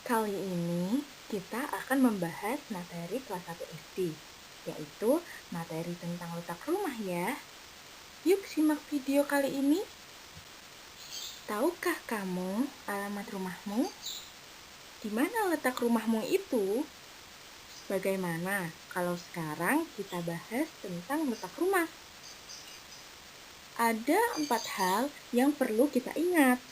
Kali ini kita akan membahas materi kelas 1 SD, yaitu materi tentang letak rumah ya. Yuk simak video kali ini. Tahukah kamu alamat rumahmu? Di mana letak rumahmu itu? Bagaimana kalau sekarang kita bahas tentang letak rumah? Ada 4 hal yang perlu kita ingat.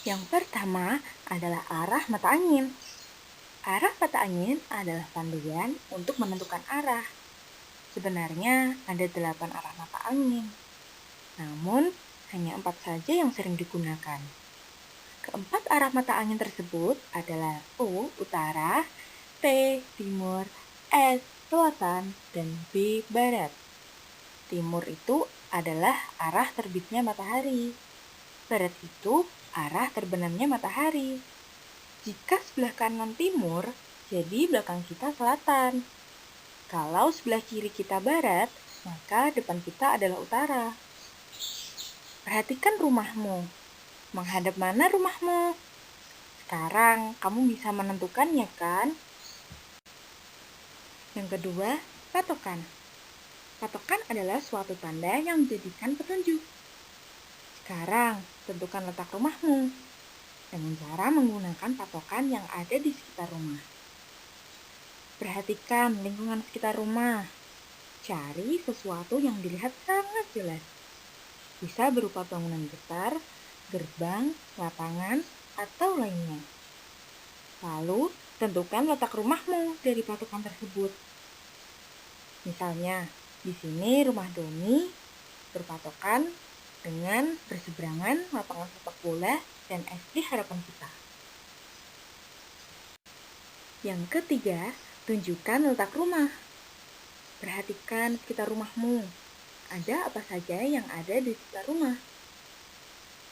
Yang pertama adalah arah mata angin. Arah mata angin adalah panduan untuk menentukan arah. Sebenarnya ada 8 arah mata angin, namun hanya 4 saja yang sering digunakan. Keempat arah mata angin tersebut adalah U, utara, T, timur, S, selatan, dan B, barat. Timur itu adalah arah terbitnya matahari. Barat itu arah terbenamnya matahari. Jika sebelah kanan timur, jadi belakang kita selatan. Kalau sebelah kiri kita barat, maka depan kita adalah utara. Perhatikan rumahmu. Menghadap mana rumahmu? Sekarang kamu bisa menentukannya kan? Yang kedua, patokan. Patokan adalah suatu tanda yang menjadikan petunjuk. Sekarang, tentukan letak rumahmu dengan cara menggunakan patokan yang ada di sekitar rumah. Perhatikan lingkungan sekitar rumah. Cari sesuatu yang dilihat sangat jelas. Bisa berupa bangunan besar, gerbang, lapangan, atau lainnya. Lalu, tentukan letak rumahmu dari patokan tersebut. Misalnya, di sini rumah Doni berpatokan dengan berseberangan lapangan sepak bola dan SD Harapan Kita. Yang ketiga, tunjukkan letak rumah. Perhatikan sekitar rumahmu. Ada apa saja yang ada di sekitar rumah?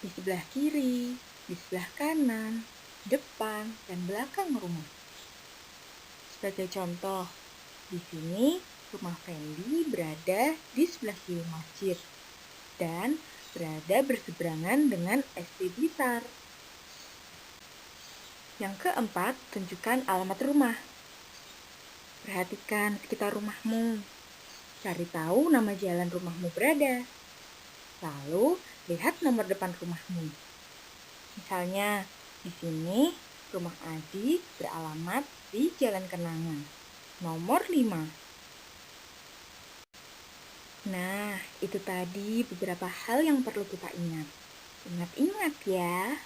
Di sebelah kiri, di sebelah kanan, depan, dan belakang rumah. Sebagai contoh, di sini rumah Fendi berada di sebelah kiri masjid dan berada berseberangan dengan SD Blitar. Yang keempat, tunjukkan alamat rumah. Perhatikan sekitar rumahmu. Cari tahu nama jalan rumahmu berada. Lalu, lihat nomor depan rumahmu. Misalnya, di sini rumah Adi beralamat di Jalan Kenangan, nomor 5. Nah, itu tadi beberapa hal yang perlu kita ingat. Ingat-ingat ya.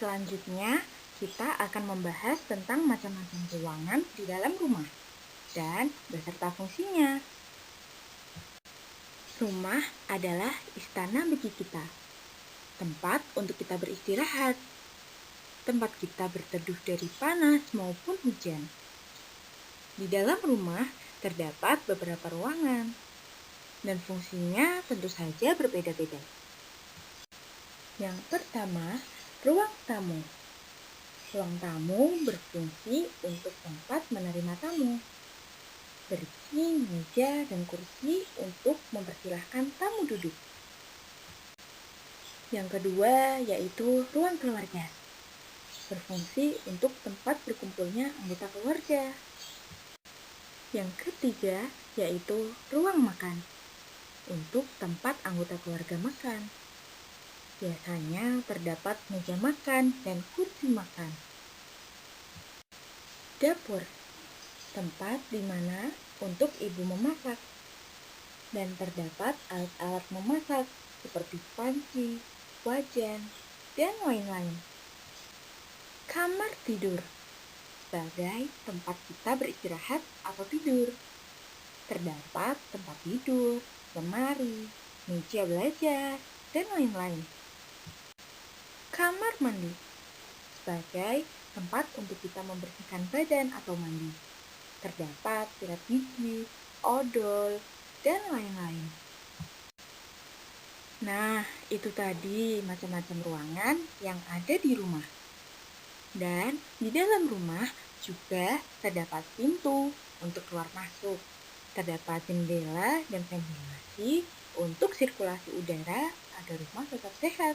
Selanjutnya, kita akan membahas tentang macam-macam ruangan di dalam rumah dan beserta fungsinya. Rumah adalah istana bagi kita, tempat untuk kita beristirahat, tempat kita berteduh dari panas maupun hujan. Di dalam rumah terdapat beberapa ruangan, dan fungsinya tentu saja berbeda-beda. Yang pertama, ruang tamu. Ruang tamu berfungsi untuk tempat menerima tamu. Berisi meja dan kursi untuk mempersilahkan tamu duduk. Yang kedua yaitu ruang keluarga. Berfungsi untuk tempat berkumpulnya anggota keluarga. Yang ketiga yaitu ruang makan. Untuk tempat anggota keluarga makan. Biasanya terdapat meja makan dan kursi makan. Dapur, tempat di mana untuk ibu memasak. Dan terdapat alat-alat memasak seperti panci, wajan, dan lain-lain. Kamar tidur, sebagai tempat kita beristirahat atau tidur. Terdapat tempat tidur, lemari, meja belajar, dan lain-lain. Kamar mandi, sebagai tempat untuk kita membersihkan badan atau mandi. Terdapat sikat gigi, odol, dan lain-lain. Nah, itu tadi macam-macam ruangan yang ada di rumah. Dan di dalam rumah juga terdapat pintu untuk keluar masuk. Terdapat jendela dan ventilasi untuk sirkulasi udara agar rumah tetap sehat.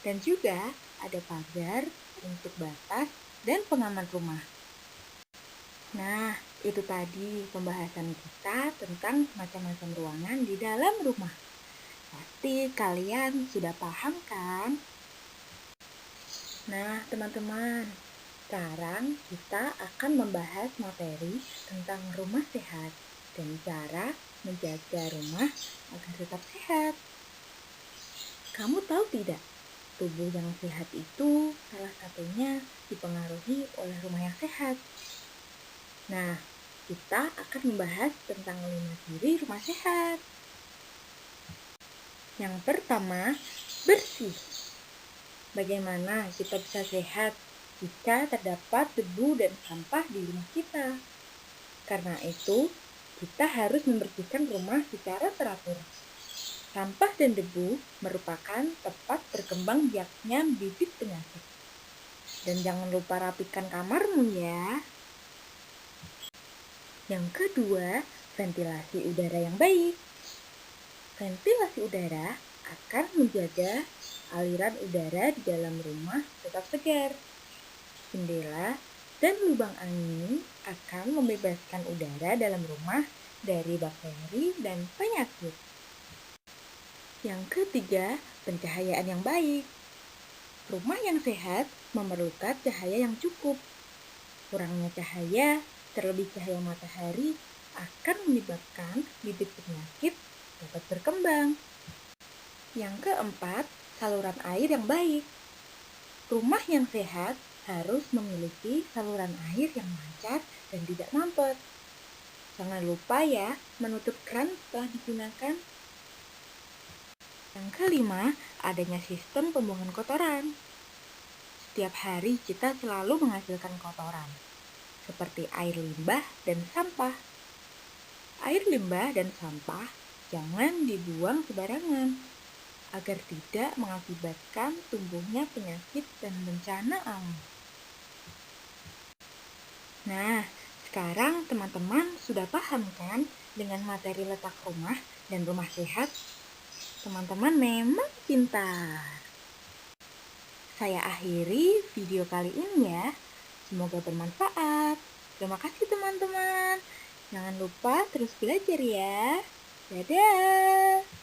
Dan juga ada pagar untuk batas dan pengaman rumah. Nah, itu tadi pembahasan kita tentang macam-macam ruangan di dalam rumah. Pasti kalian sudah paham kan? Nah, teman-teman, sekarang kita akan membahas materi tentang rumah sehat dan cara menjaga rumah agar tetap sehat. Kamu tahu tidak, tubuh yang sehat itu salah satunya dipengaruhi oleh rumah yang sehat. Nah, kita akan membahas tentang 5 ciri rumah sehat. Yang pertama, bersih. Bagaimana kita bisa sehat jika terdapat debu dan sampah di rumah kita? Karena itu, kita harus membersihkan rumah secara teratur. Sampah dan debu merupakan tempat berkembang biaknya bibit penyakit. Dan jangan lupa rapikan kamarmu ya. Yang kedua, ventilasi udara yang baik. Ventilasi udara akan menjaga aliran udara di dalam rumah tetap segar. Jendela dan lubang angin akan membebaskan udara dalam rumah dari bakteri dan penyakit. Yang ketiga, pencahayaan yang baik. Rumah yang sehat memerlukan cahaya yang cukup. Kurangnya cahaya, terlebih cahaya matahari, akan menyebabkan bibit penyakit dapat berkembang. Yang keempat, saluran air yang baik. Rumah yang sehat harus memiliki saluran air yang lancar dan tidak mampet. Jangan lupa ya, menutup keran setelah digunakan. Yang kelima, adanya sistem pembuangan kotoran. Setiap hari kita selalu menghasilkan kotoran, seperti air limbah dan sampah. Air limbah dan sampah jangan dibuang sembarangan, agar tidak mengakibatkan tumbuhnya penyakit dan bencana alam. Nah, sekarang teman-teman sudah paham kan dengan materi letak rumah dan rumah sehat? Teman-teman memang pintar. Saya akhiri video kali ini ya. Semoga bermanfaat. Terima kasih teman-teman. Jangan lupa terus belajar ya. Dadah.